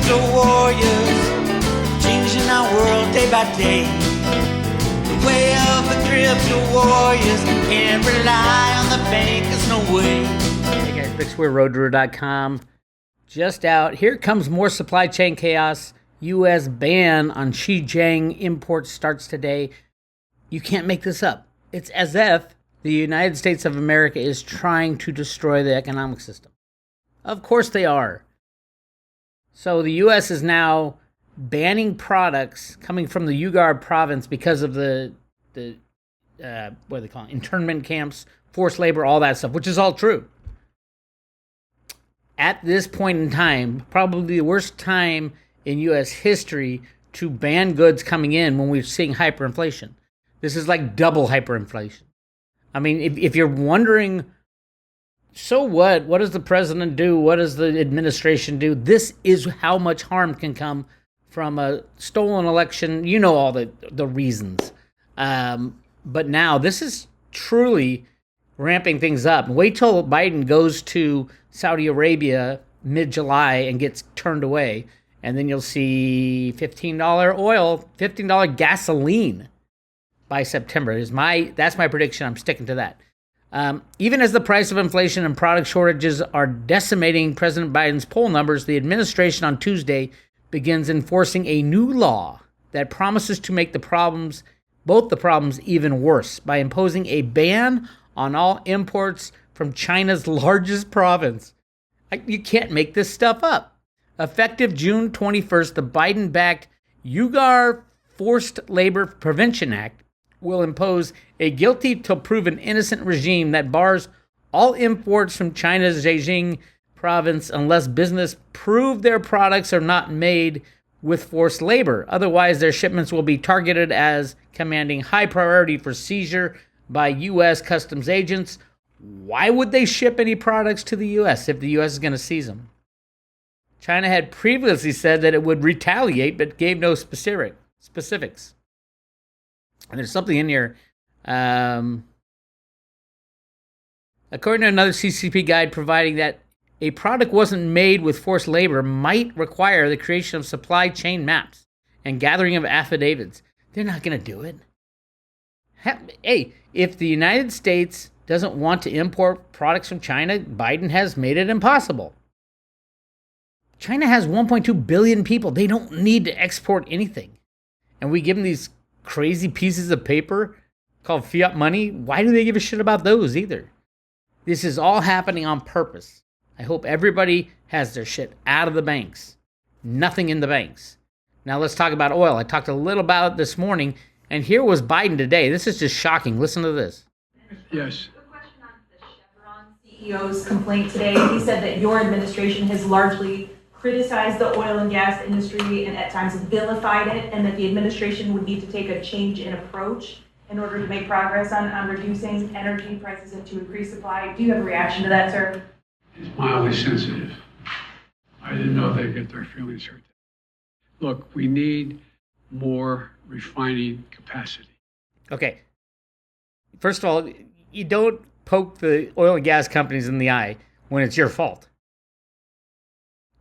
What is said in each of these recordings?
crypto warriors, changing our world day by day. The way of the crypto warriors, can't rely on the bankers, no way. Hey guys, Bix Weir, roadrunner.com. Just out. Here comes more supply chain chaos. U.S. ban on Xinjiang imports starts today. You can't make this up. It's as if the United States of America is trying to destroy the economic system. Of course they are. So the U.S. is now banning products coming from the Uyghur province because of the what do they call it? Internment camps, forced labor, all that stuff, which is all true. At this point in time, probably the worst time in U.S. history to ban goods coming in when we're seeing hyperinflation. This is like double hyperinflation. I mean, if you're wondering, so what? What does the president do? What does the administration do? This is how much harm can come from a stolen election. You know all the reasons. But now this is truly ramping things up. Wait till Biden goes to Saudi Arabia mid-July and gets turned away. And then you'll see $15 oil, $15 gasoline by September. That's my prediction. I'm sticking to that. Even as the price of inflation and product shortages are decimating President Biden's poll numbers, the administration on Tuesday begins enforcing a new law that promises to make both the problems even worse by imposing a ban on all imports from China's largest province. You can't make this stuff up. Effective June 21st, the Biden-backed Uyghur Forced Labor Prevention Act will impose a guilty till proven innocent regime that bars all imports from China's Zhejiang province unless business prove their products are not made with forced labor. Otherwise, their shipments will be targeted as commanding high priority for seizure by U.S. customs agents. Why would they ship any products to the U.S. if the U.S. is going to seize them? China had previously said that it would retaliate, but gave no specifics. And there's something in here. According to another CCP guide providing that a product wasn't made with forced labor might require the creation of supply chain maps and gathering of affidavits. They're not going to do it. Hey, if the United States doesn't want to import products from China, Biden has made it impossible. China has 1.2 billion people. They don't need to export anything. And we give them these crazy pieces of paper called fiat money. Why do they give a shit about those either? This is all happening on purpose. I hope everybody has their shit out of the banks. Nothing in the banks. Now let's talk about oil. I talked a little about it this morning, and here was Biden today. This is just shocking. Listen to this. Yes. A question on the Chevron CEO's complaint today. He said that your administration has largely criticized the oil and gas industry and at times vilified it, and that the administration would need to take a change in approach in order to make progress on reducing energy prices and to increase supply. Do you have a reaction to that, sir? He's mildly sensitive. I didn't know they'd get their feelings hurt. Look, we need more refining capacity. Okay. First of all, you don't poke the oil and gas companies in the eye when it's your fault.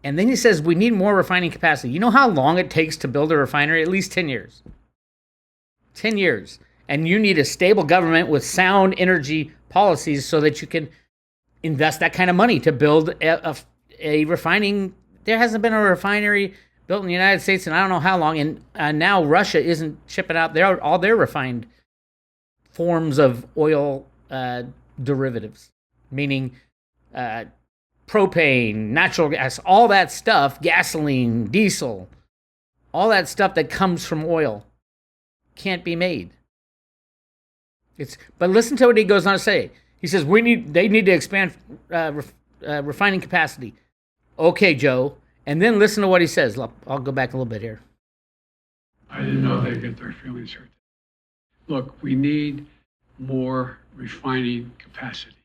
And then he says we need more refining capacity. You know how long it takes to build a refinery? At least 10 years. 10 years. And you need a stable government with sound energy policies so that you can invest that kind of money to build a refining. There hasn't been a refinery built in the United States in I don't know how long. And now Russia isn't shipping out all their refined forms of oil derivatives, meaning propane, natural gas, all that stuff, gasoline, diesel, all that stuff that comes from oil can't be made. But listen to what he goes on to say. He says they need to expand refining capacity. Okay, Joe. And then listen to what he says. I'll go back a little bit here. I didn't know they'd get their feelings hurt. Look, we need more refining capacity.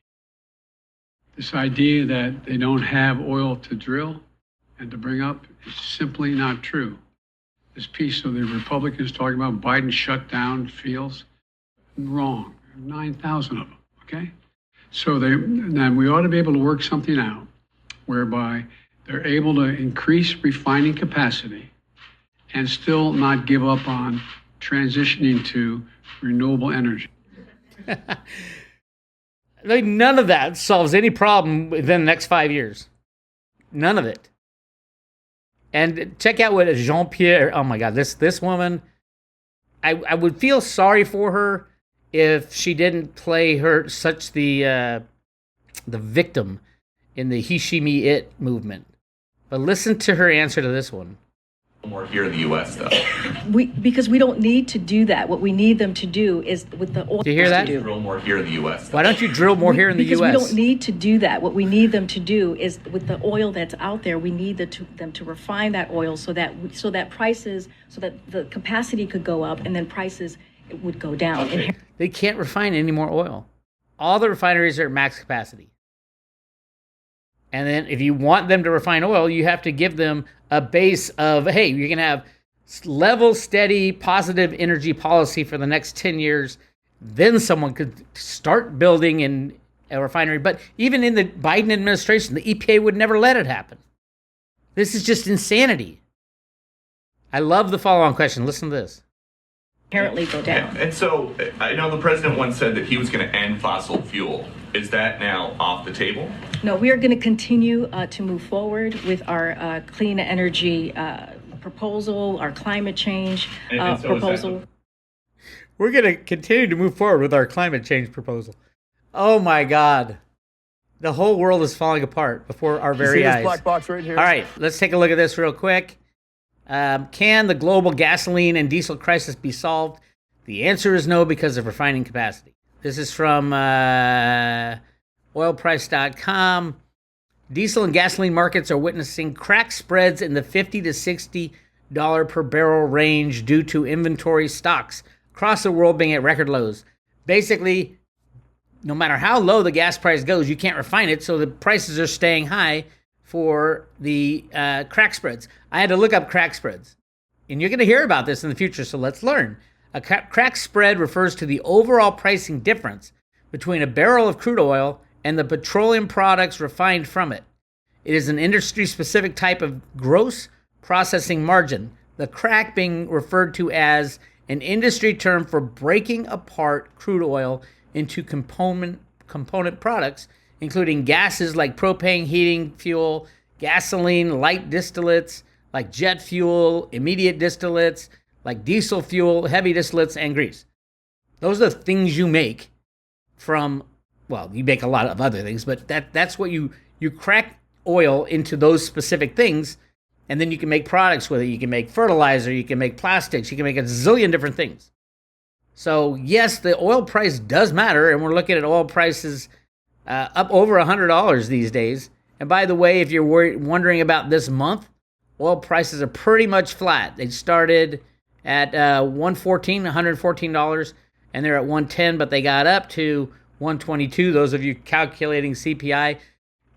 This idea that they don't have oil to drill and to bring up is simply not true. This piece of the Republicans talking about Biden shut down fields, wrong. 9,000 of them, okay? So then we ought to be able to work something out whereby They're able to increase refining capacity and still not give up on transitioning to renewable energy. Like, none of that solves any problem within the next 5 years. None of it. And check out what Jean-Pierre, oh my God, this woman, I would feel sorry for her if she didn't play her such the victim in the he, she, me, it movement. But listen to her answer to this one. More here in the U.S. though. Because we don't need to do that. What we need them to do is with the oil. Do you hear that? Drill more here in the U.S. Why don't you drill more here in the U.S.? Because we don't need to do that. What we need them to do is with the oil that's out there, we need them to refine that oil so that the capacity could go up and then prices would go down. Okay. They can't refine any more oil. All the refineries are at max capacity. And then if you want them to refine oil, you have to give them a base of, hey, you're going to have level, steady, positive energy policy for the next 10 years. Then someone could start building in a refinery. But even in the Biden administration, the EPA would never let it happen. This is just insanity. I love the follow-on question. Listen to this. Inherently go down. And so I know the president once said that he was going to end fossil fuel. Is that now off the table? No, we are going to continue to move forward with our clean energy proposal, our climate change And so proposal. We're going to continue to move forward with our climate change proposal. Oh my God. The whole world is falling apart before our very see eyes. this black box right here? All right, let's take a look at this real quick. Can the global gasoline and diesel crisis be solved? The answer is no, because of refining capacity. This is from oilprice.com. Diesel and gasoline markets are witnessing crack spreads in the $50 to $60 per barrel range due to inventory stocks across the world being at record lows. Basically, no matter how low the gas price goes, you can't refine it, so the prices are staying high for the crack spreads. I had to look up crack spreads, and you're going to hear about this in the future, so let's learn. A crack spread refers to the overall pricing difference between a barrel of crude oil and the petroleum products refined from it. It is an industry-specific type of gross processing margin, the crack being referred to as an industry term for breaking apart crude oil into component products, including gases like propane, heating fuel, gasoline, light distillates like jet fuel, immediate distillates like diesel fuel, heavy distillates, and grease. Those are the things you make from, well, you make a lot of other things, but that's what you crack oil into those specific things, and then you can make products with it. You can make fertilizer, you can make plastics, you can make a zillion different things. So yes, the oil price does matter, and we're looking at oil prices up over $100 these days. And by the way, if you're wondering about this month, oil prices are pretty much flat. They started at $114, and they're at $110, but they got up to $122. Those of you calculating CPI,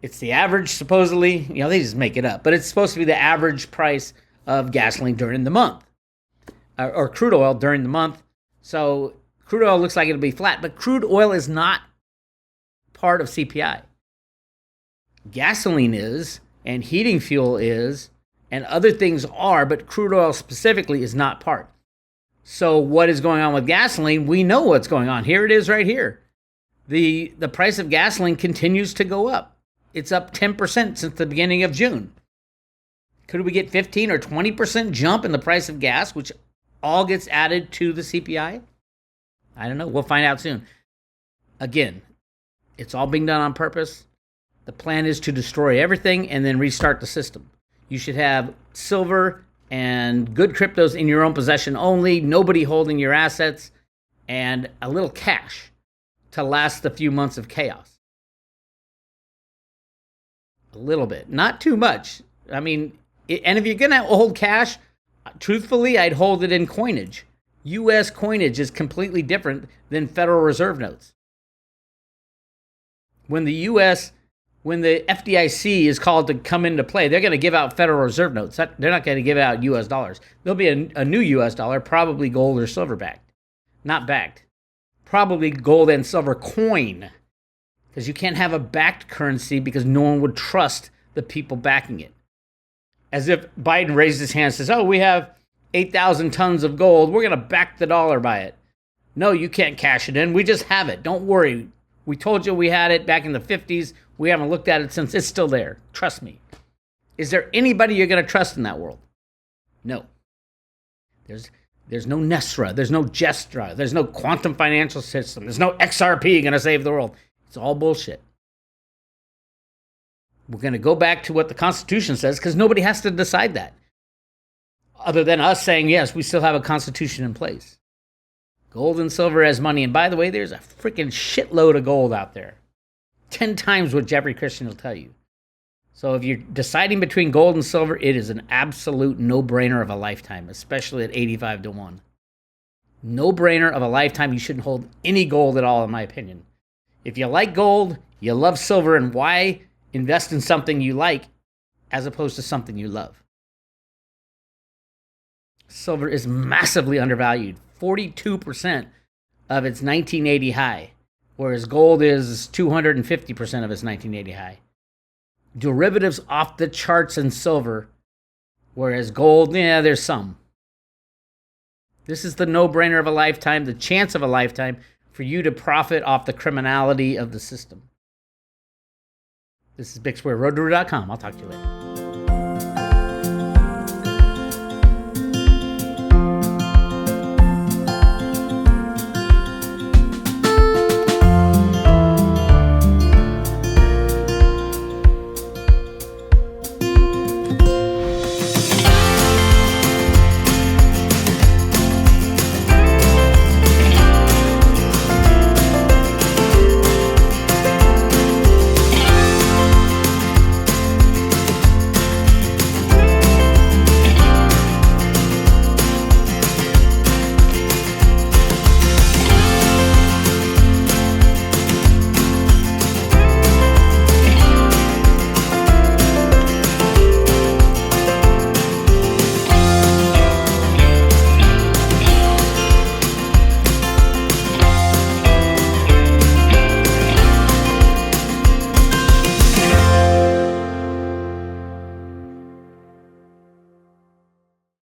it's the average, supposedly. You know, they just make it up, but it's supposed to be the average price of gasoline during the month, or crude oil during the month. So crude oil looks like it'll be flat, but crude oil is not part of CPI. Gasoline is, and heating fuel is, and other things are, but crude oil specifically is not part. So what is going on with gasoline? We know what's going on. Here it is right here. The price of gasoline continues to go up. It's up 10% since the beginning of June. Could we get 15 or 20% jump in the price of gas, which all gets added to the CPI? I don't know. We'll find out soon. Again, it's all being done on purpose. The plan is to destroy everything and then restart the system. You should have silver and good cryptos in your own possession only, nobody holding your assets, and a little cash to last the few months of chaos. A little bit, not too much. I mean, and if you're going to hold cash, truthfully, I'd hold it in coinage. U.S. coinage is completely different than Federal Reserve notes. When the FDIC is called to come into play, they're going to give out Federal Reserve notes. They're not going to give out U.S. dollars. There'll be a new U.S. dollar, probably gold or silver backed. Not backed. Probably gold and silver coin. Because you can't have a backed currency because no one would trust the people backing it. As if Biden raised his hand and says, oh, we have 8,000 tons of gold. We're going to back the dollar by it. No, you can't cash it in. We just have it. Don't worry. We told you we had it back in the 50s. We haven't looked at it since. It's still there. Trust me. Is there anybody you're going to trust in that world? No. There's no Nesra. There's no Gestra. There's no quantum financial system. There's no XRP going to save the world. It's all bullshit. We're going to go back to what the Constitution says because nobody has to decide that. Other than us saying, yes, we still have a Constitution in place. Gold and silver as money. And by the way, there's a freaking shitload of gold out there. 10 times what Jeffrey Christian will tell you. So if you're deciding between gold and silver, it is an absolute no-brainer of a lifetime, especially at 85 to 1. No-brainer of a lifetime. You shouldn't hold any gold at all, in my opinion. If you like gold, you love silver, and why invest in something you like as opposed to something you love? Silver is massively undervalued, 42% of its 1980 high, whereas gold is 250% of its 1980 high. Derivatives off the charts in silver, whereas gold, yeah, there's some. This is the no-brainer of a lifetime, the chance of a lifetime for you to profit off the criminality of the system. This is Bix Weir, roadrunner.com. I'll talk to you later.